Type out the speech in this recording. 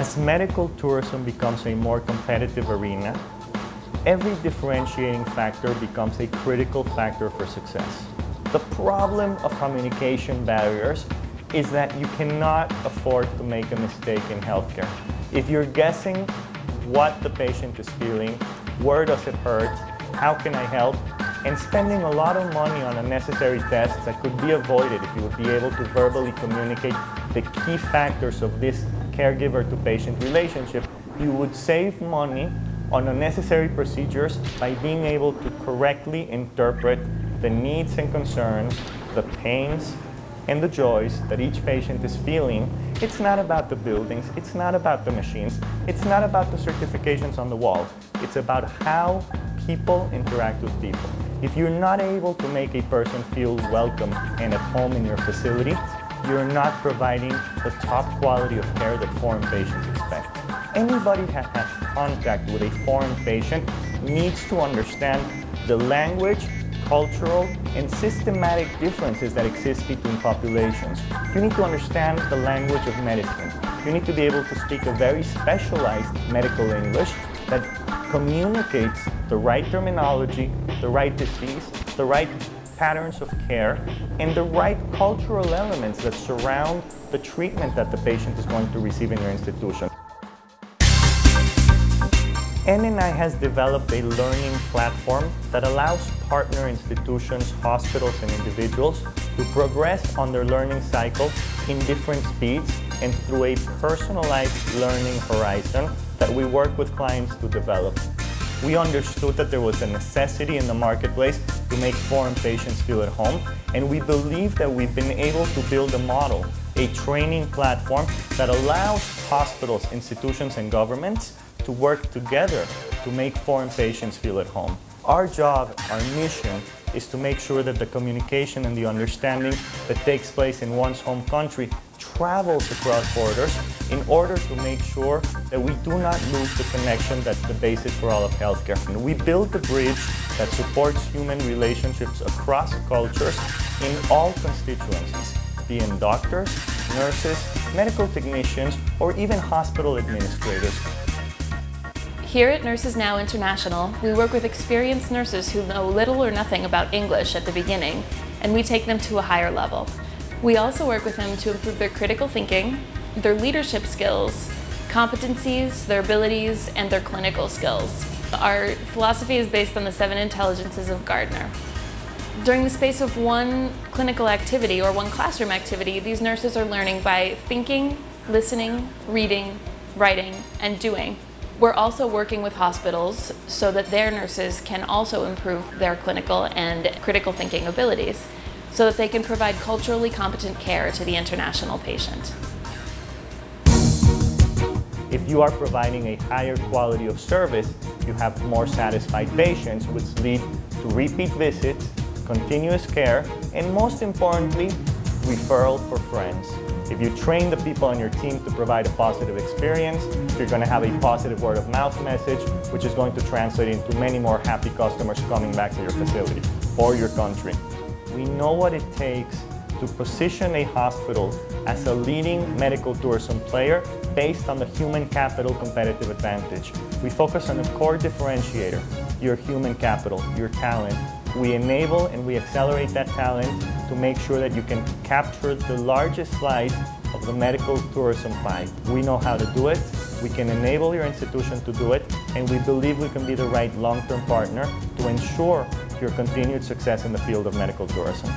As medical tourism becomes a more competitive arena, every differentiating factor becomes a critical factor for success. The problem of communication barriers is that you cannot afford to make a mistake in healthcare. If you're guessing what the patient is feeling, where does it hurt, how can I help, and spending a lot of money on unnecessary tests that could be avoided if you would be able to verbally communicate the key factors of this caregiver to patient relationship, you would save money on unnecessary procedures by being able to correctly interpret the needs and concerns, the pains and the joys that each patient is feeling. It's not about the buildings, it's not about the machines, it's not about the certifications on the wall. It's about how people interact with people. If you're not able to make a person feel welcome and at home in your facility, you're not providing the top quality of care that foreign patients expect. Anybody that has contact with a foreign patient needs to understand the language, cultural, and systematic differences that exist between populations. You need to understand the language of medicine. You need to be able to speak a very specialized medical English that communicates the right terminology, the right disease, the right patterns of care, and the right cultural elements that surround the treatment that the patient is going to receive in your institution. NNI has developed a learning platform that allows partner institutions, hospitals, and individuals to progress on their learning cycle in different speeds and through a personalized learning horizon that we work with clients to develop. We understood that there was a necessity in the marketplace to make foreign patients feel at home, and we believe that we've been able to build a model, a training platform that allows hospitals, institutions, and governments to work together to make foreign patients feel at home. Our job, our mission, is to make sure that the communication and the understanding that takes place in one's home country travels across borders in order to make sure that we do not lose the connection that's the basis for all of healthcare. And we build the bridge that supports human relationships across cultures in all constituencies, be it doctors, nurses, medical technicians, or even hospital administrators. Here at Nurses Now International, we work with experienced nurses who know little or nothing about English at the beginning, and we take them to a higher level. We also work with them to improve their critical thinking, their leadership skills, competencies, their abilities, and their clinical skills. Our philosophy is based on the 7 intelligences of Gardner. During the space of one clinical activity or one classroom activity, these nurses are learning by thinking, listening, reading, writing, and doing. We're also working with hospitals so that their nurses can also improve their clinical and critical thinking abilities so that they can provide culturally competent care to the international patient. If you are providing a higher quality of service, you have more satisfied patients, which lead to repeat visits, continuous care, and most importantly, referral for friends. If you train the people on your team to provide a positive experience, you're going to have a positive word-of-mouth message, which is going to translate into many more happy customers coming back to your facility or your country. We know what it takes to position a hospital as a leading medical tourism player based on the human capital competitive advantage. We focus on a core differentiator, your human capital, your talent. We enable and we accelerate that talent to make sure that you can capture the largest slice of the medical tourism pie. We know how to do it, we can enable your institution to do it, and we believe we can be the right long-term partner to ensure your continued success in the field of medical tourism.